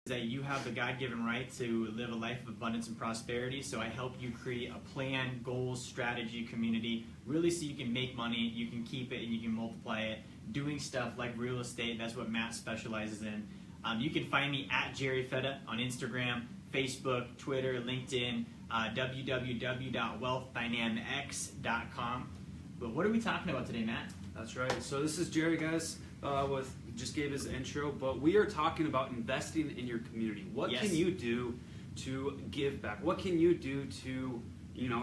that you have the God-given right to live a life of abundance and prosperity. So I help you create a plan, goals, strategy, community, really so you can make money, you can keep it, and you can multiply it. Doing stuff like real estate, that's what Matt specializes in. You can find me at Jerry Fetta on Instagram, Facebook, Twitter, LinkedIn, www.wealthdynamix.com. But what are we talking about today, Matt? That's right. So this is Jerry, guys. Just gave his intro, but we are talking about investing in your community. What can you do to give back? What can you do to,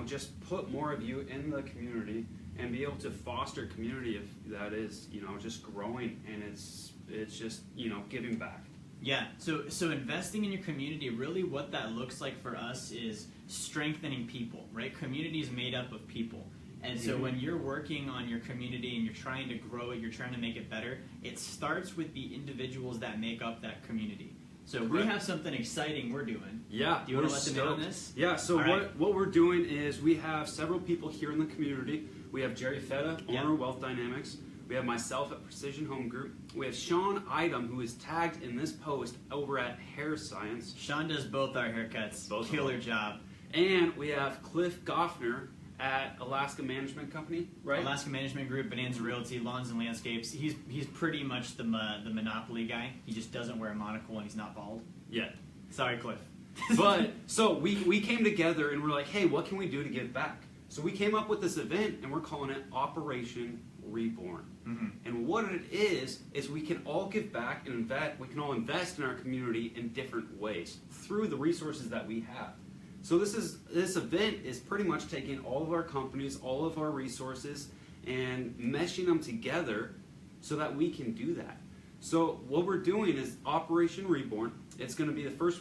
just put more of you in the community and be able to foster community that is, just growing, and it's just, giving back. Yeah. So investing in your community, really what that looks like for us is strengthening people, right? Community is made up of people. And so when you're working on your community and you're trying to grow it, you're trying to make it better, it starts with the individuals that make up that community. So we have something exciting we're doing. Yeah. Do you want to let them in on this? Yeah, so what we're doing is we have several people here in the community. We have Jerry Fetta, owner of Wealth Dynamics. We have myself at Precision Home Group. We have Sean Idom, who is tagged in this post over at Hair Science. Sean does both our haircuts. Killer job. And we have Cliff Goffner at Alaska Management Company, right? Alaska Management Group, Bonanza Realty, Lawns and Landscapes. He's pretty much the monopoly guy. He just doesn't wear a monocle and he's not bald. Yeah. Sorry, Cliff. But so we came together and we're like, hey, what can we do to give back? So we came up with this event and we're calling it Operation Reborn. And what it is we can all give back and we can all invest in our community in different ways through the resources that we have. So this event is pretty much taking all of our companies, all of our resources, and meshing them together so that we can do that. So what we're doing is Operation Reborn. It's going to be the first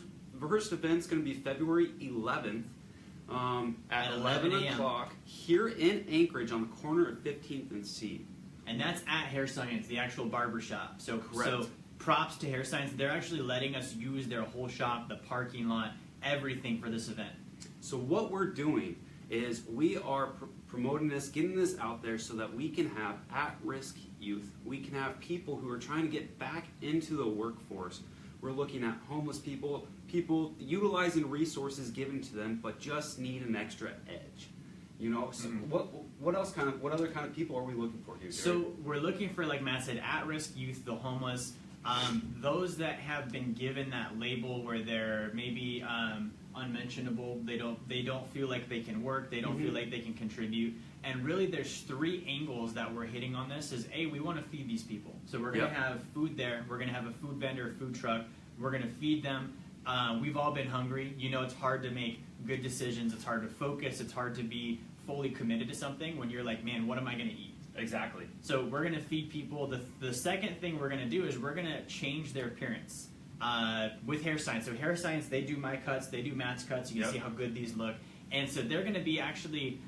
event's going to be February 11th at 11 o'clock here in Anchorage on the corner of 15th and C. And that's at Hair Science, the actual barber shop. So props to Hair Science. They're actually letting us use their whole shop, the parking lot, everything for this event. So what we're doing is we are promoting this, getting this out there so that we can have at-risk youth. We can have people who are trying to get back into the workforce. We're looking at homeless people utilizing resources given to them but just need an extra edge. So what other kind of people are we looking for here, Jerry? So we're looking for, like Matt said, at-risk youth, the homeless, those that have been given that label where they're maybe unmentionable, they don't feel like they can work, they don't feel like they can contribute. And really there's three angles that we're hitting on this is, A, we want to feed these people. So we're going to have food there, we're going to have a food vendor, a food truck, we're going to feed them. We've all been hungry. It's hard to make good decisions, it's hard to focus, it's hard to be fully committed to something when you're like, man, what am I going to eat? Exactly. So we're going to feed people. The second thing we're going to do is we're going to change their appearance with Hair Science. So Hair Science, they do my cuts, they do Matt's cuts. You can see how good these look. And so they're going to be actually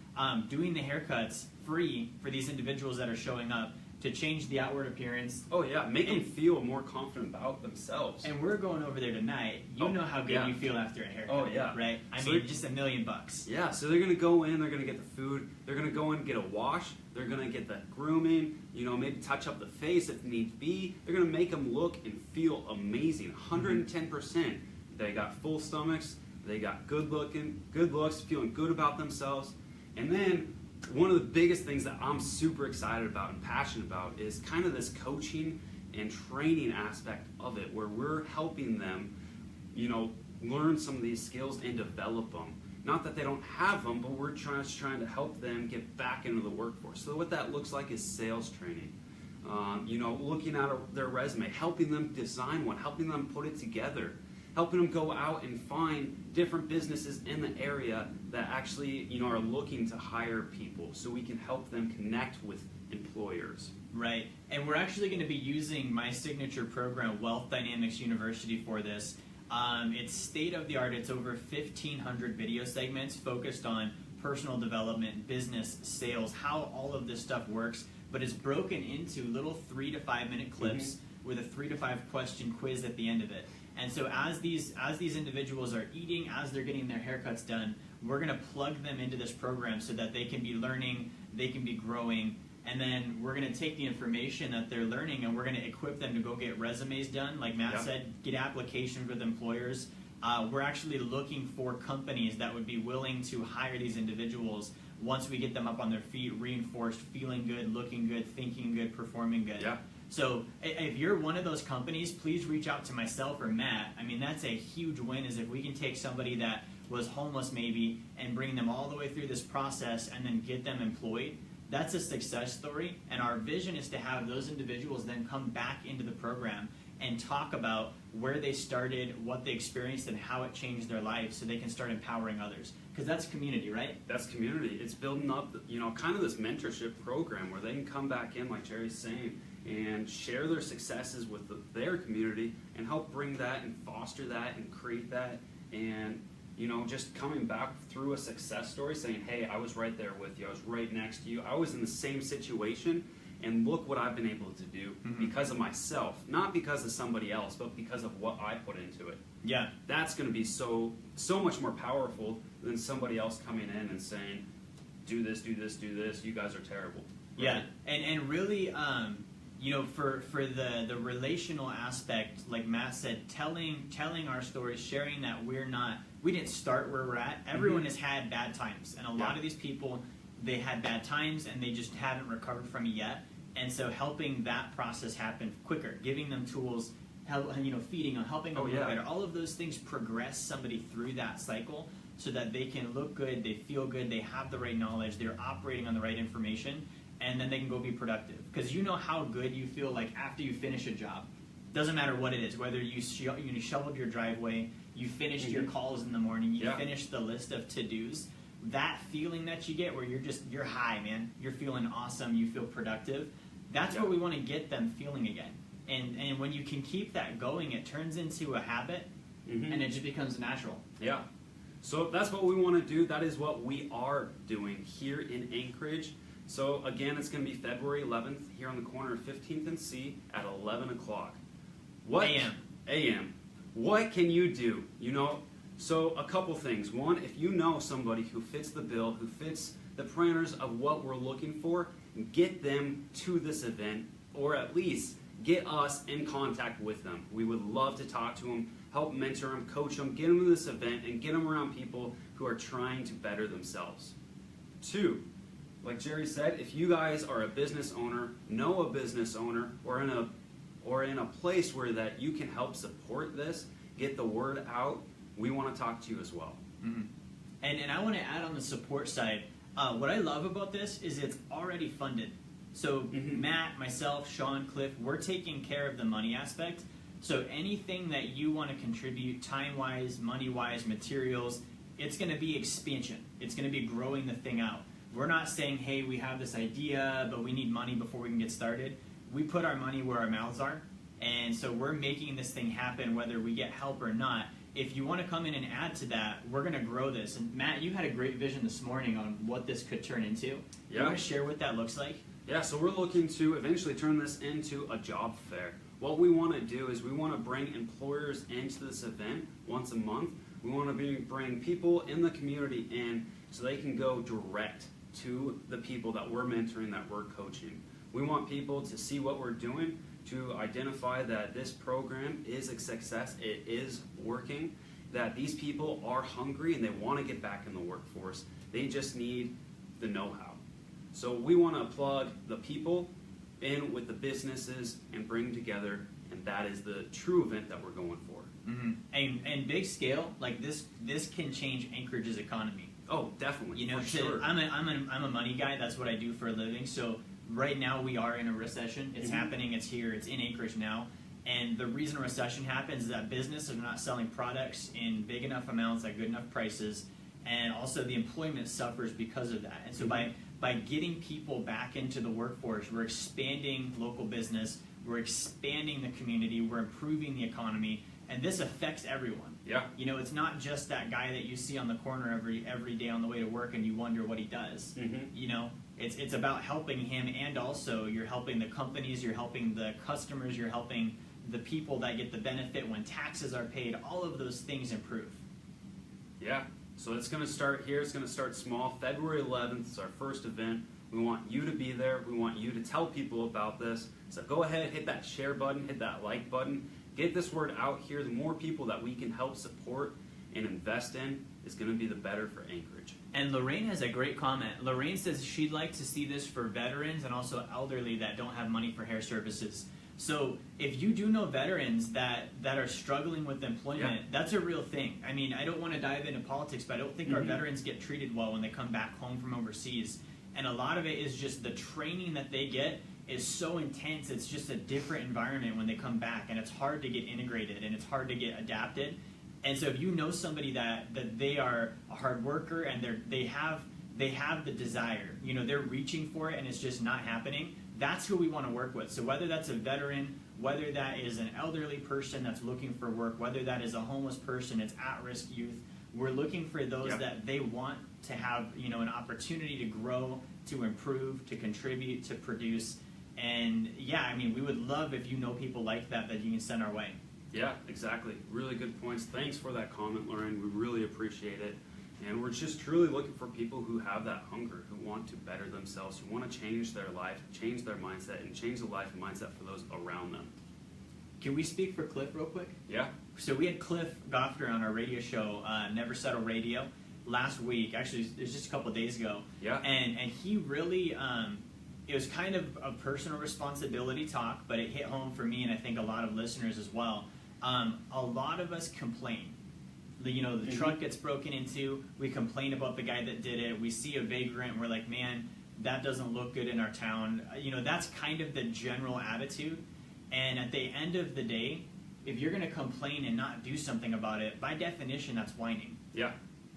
doing the haircuts free for these individuals that are showing up to change the outward appearance. Oh yeah, make them feel more confident about themselves. And we're going over there tonight. You know how good you feel after a haircut. Oh yeah. Right? I mean, just $1 million. Yeah, so they're going to go in, they're going to get the food, they're going to go in and get a wash, they're going to get the grooming, maybe touch up the face if needs be. They're going to make them look and feel amazing, 110%. They got full stomachs, they got good looks, feeling good about themselves. And then one of the biggest things that I'm super excited about and passionate about is kind of this coaching and training aspect of it, where we're helping them, learn some of these skills and develop them. Not that they don't have them, but we're trying to help them get back into the workforce. So what that looks like is sales training. Looking at their resume, helping them design one, helping them put it together, helping them go out and find different businesses in the area that actually, are looking to hire people so we can help them connect with employers. Right. And we're actually going to be using my signature program, Wealth Dynamics University, for this. It's state-of-the-art. It's over 1,500 video segments focused on personal development, business, sales, how all of this stuff works, but it's broken into little 3 to 5 minute clips with a 3 to 5 question quiz at the end of it. And so as these individuals are eating, as they're getting their haircuts done, we're going to plug them into this program so that they can be learning, they can be growing, and then we're going to take the information that they're learning and we're going to equip them to go get resumes done. Like Matt said, get applications with employers. We're actually looking for companies that would be willing to hire these individuals once we get them up on their feet, reinforced, feeling good, looking good, thinking good, performing good. Yeah. So if you're one of those companies, please reach out to myself or Matt. I mean, that's a huge win, is if we can take somebody that was homeless maybe and bring them all the way through this process and then get them employed. That's a success story. And our vision is to have those individuals then come back into the program and talk about where they started, what they experienced, and how it changed their lives so they can start empowering others. Because that's community, right? That's community. It's building up, kind of this mentorship program where they can come back in, like Jerry's saying, and share their successes with their community and help bring that and foster that and create that. And, just coming back through a success story saying, hey, I was right there with you. I was right next to you. I was in the same situation. And look what I've been able to do because of myself, not because of somebody else, but because of what I put into it. Yeah. That's going to be so much more powerful than somebody else coming in and saying, do this, do this, do this. You guys are terrible. Right? Yeah. And really, for the relational aspect, like Matt said, telling our stories, sharing that we didn't start where we're at. Everyone has had bad times. And a lot of these people, they had bad times and they just haven't recovered from it yet. And so helping that process happen quicker, giving them tools, feeding them, helping them look better, all of those things progress somebody through that cycle so that they can look good, they feel good, they have the right knowledge, they're operating on the right information, and then they can go be productive. Because you know how good you feel like after you finish a job. Doesn't matter what it is, whether you shoveled your driveway, you finished your calls in the morning, you finished the list of to-dos. That feeling that you get where you're high, man. You're feeling awesome. You feel productive. That's what we want to get them feeling again. And when you can keep that going, it turns into a habit, and it just becomes natural. Yeah. So that's what we want to do. That is what we are doing here in Anchorage. So again, it's going to be February 11th here on the corner of 15th and C at 11 o'clock. A.M. What can you do? So a couple things. One, if you know somebody who fits the bill, who fits the parameters of what we're looking for, get them to this event, or at least get us in contact with them. We would love to talk to them, help mentor them, coach them, get them to this event, and get them around people who are trying to better themselves. Two, like Jerry said, if you guys are a business owner, know a business owner, or in a place where that you can help support this, get the word out, we want to talk to you as well. And I want to add on the support side, what I love about this is it's already funded. So Matt, myself, Sean, Cliff, we're taking care of the money aspect. So anything that you want to contribute time-wise, money-wise, materials, it's going to be expansion. It's going to be growing the thing out. We're not saying, hey, we have this idea, but we need money before we can get started. We put our money where our mouths are. And so we're making this thing happen whether we get help or not. If you want to come in and add to that, we're going to grow this. And Matt, you had a great vision this morning on what this could turn into. You want to share what that looks like? Yeah, so we're looking to eventually turn this into a job fair. What we want to do is we want to bring employers into this event once a month. We want to bring people in the community in so they can go direct to the people that we're mentoring, that we're coaching. We want people to see what we're doing, to identify that this program is a success, it is working, that these people are hungry and they want to get back in the workforce. They just need the know-how. So we want to plug the people in with the businesses and bring together, and that is the true event that we're going for. And big scale, like this can change Anchorage's economy. Oh, definitely. For sure. I'm a money guy. That's what I do for a living. So right now we are in a recession. It's happening. It's here. It's in Anchorage now. And the reason a recession happens is that businesses are not selling products in big enough amounts at good enough prices, and also the employment suffers because of that. And so by getting people back into the workforce, we're expanding local business, we're expanding the community, we're improving the economy, and this affects everyone. Yeah. It's not just that guy that you see on the corner every day on the way to work and you wonder what he does. It's about helping him, and also you're helping the companies, you're helping the customers, you're helping the people that get the benefit when taxes are paid. All of those things improve. Yeah. So it's going to start here. It's going to start small. February 11th is our first event. We want you to be there. We want you to tell people about this. So go ahead, hit that share button, hit that like button. Get this word out here. The more people that we can help support and invest in is going to be the better for Anchorage. And Lorraine has a great comment. Lorraine says she'd like to see this for veterans and also elderly that don't have money for hair services. So if you do know veterans that are struggling with employment, that's a real thing. I mean, I don't want to dive into politics, but I don't think our veterans get treated well when they come back home from overseas. And a lot of it is just the training that they get is so intense. It's just a different environment when they come back, and it's hard to get integrated and it's hard to get adapted. And so if you know somebody that they are a hard worker and they have the desire, you know, they're reaching for it and it's just not happening, that's who we want to work with. So whether that's a veteran, whether that is an elderly person that's looking for work, whether that is a homeless person, it's at-risk youth, we're looking for those that they want to have, you know, an opportunity to grow, to improve, to contribute, to produce. And yeah, I mean, we would love if you know people like that you can send our way. Yeah, exactly. Really good points. Thanks for that comment, Lauren. We really appreciate it. And we're just truly looking for people who have that hunger, who want to better themselves, who want to change their life, change their mindset, and change the life and mindset for those around them. Can we speak for Cliff real quick? Yeah. So we had Cliff Goffner on our radio show, Never Settle Radio, last week. Actually, it was just a couple of days ago. Yeah. And he really, it was kind of a personal responsibility talk, but it hit home for me and I think a lot of listeners as well. A lot of us complain. You know, the truck gets broken into, we complain about the guy that did it, we see a vagrant, and we're like, man, that doesn't look good in our town. You know, that's kind of the general attitude. And at the end of the day, if you're going to complain and not do something about it, by definition, that's whining. Yeah.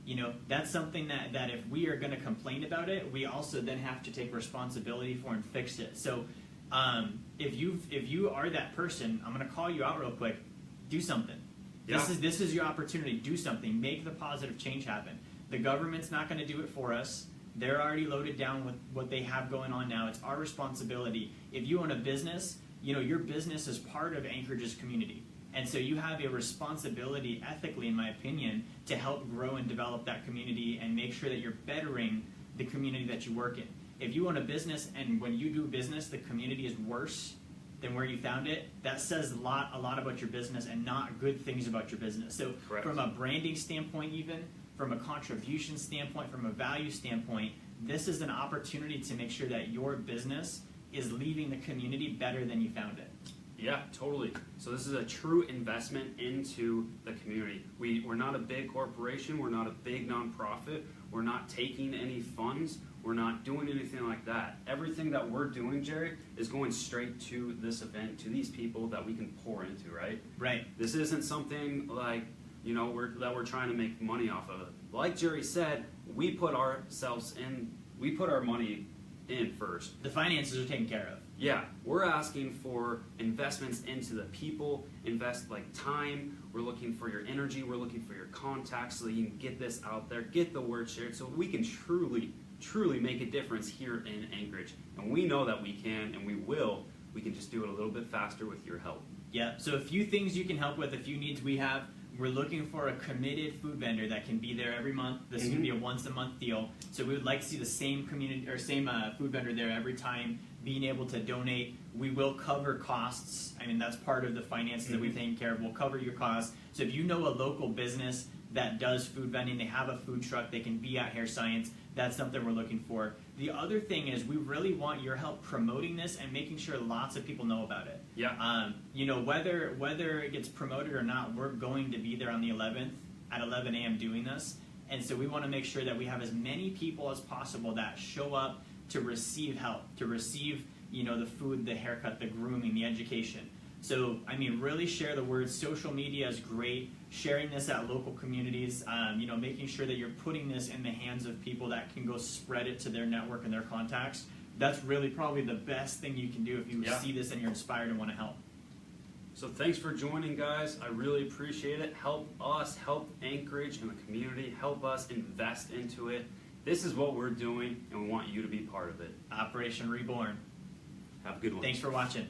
You know, that's something that if we are going to complain about it, we also then have to take responsibility for and fix it. So if you are that person, I'm going to call you out real quick. Do something. Yeah. This is your opportunity. Do something. Make the positive change happen. The government's not going to do it for us. They're already loaded down with what they have going on now. It's our responsibility. If you own a business, you know, your business is part of Anchorage's community. And so you have a responsibility, ethically, in my opinion, to help grow and develop that community and make sure that you're bettering the community that you work in. If you own a business and when you do business, the community is worse than where you found it, that says a lot about your business and not good things about your business. So Correct. From a branding standpoint, even from a contribution standpoint, from a value standpoint, this is an opportunity to make sure that your business is leaving the community better than you found it. Yeah, totally. So this is a true investment into the community. We're not a big corporation. We're not a big nonprofit. We're not taking any funds. We're not doing anything like that. Everything that we're doing, Jerry, is going straight to this event, to these people that we can pour into, right? Right. This isn't something like, you know, we're trying to make money off of it. Like Jerry said, we put ourselves in, we put our money in first. The finances are taken care of. Yeah, we're asking for investments into the people, invest like time, we're looking for your energy, we're looking for your contacts so that you can get this out there, get the word shared so we can truly make a difference here in Anchorage. And we know that we can and we will. We can just do it a little bit faster with your help. Yeah, so a few things you can help with, a few needs we have. We're looking for a committed food vendor that can be there every month. This is going to be a once-a-month deal. So we would like to see the same community or same food vendor there every time, being able to donate. We will cover costs. I mean, that's part of the finances that we've taken care of. We'll cover your costs. So if you know a local business that does food vending, they have a food truck, they can be at Hair Science, that's something we're looking for. The other thing is we really want your help promoting this and making sure lots of people know about it. Yeah. You know, whether it gets promoted or not, we're going to be there on the 11th at 11 a.m. doing this. And so we want to make sure that we have as many people as possible that show up to receive help, to receive, you know, the food, the haircut, the grooming, the education. So, I mean, really share the word. Social media is great. Sharing this at local communities, you know, making sure that you're putting this in the hands of people that can go spread it to their network and their contacts. That's really probably the best thing you can do if you see this and you're inspired and want to help. So thanks for joining, guys. I really appreciate it. Help us, help Anchorage and the community. Help us invest into it. This is what we're doing, and we want you to be part of it. Operation Reborn. Have a good one. Thanks for watching.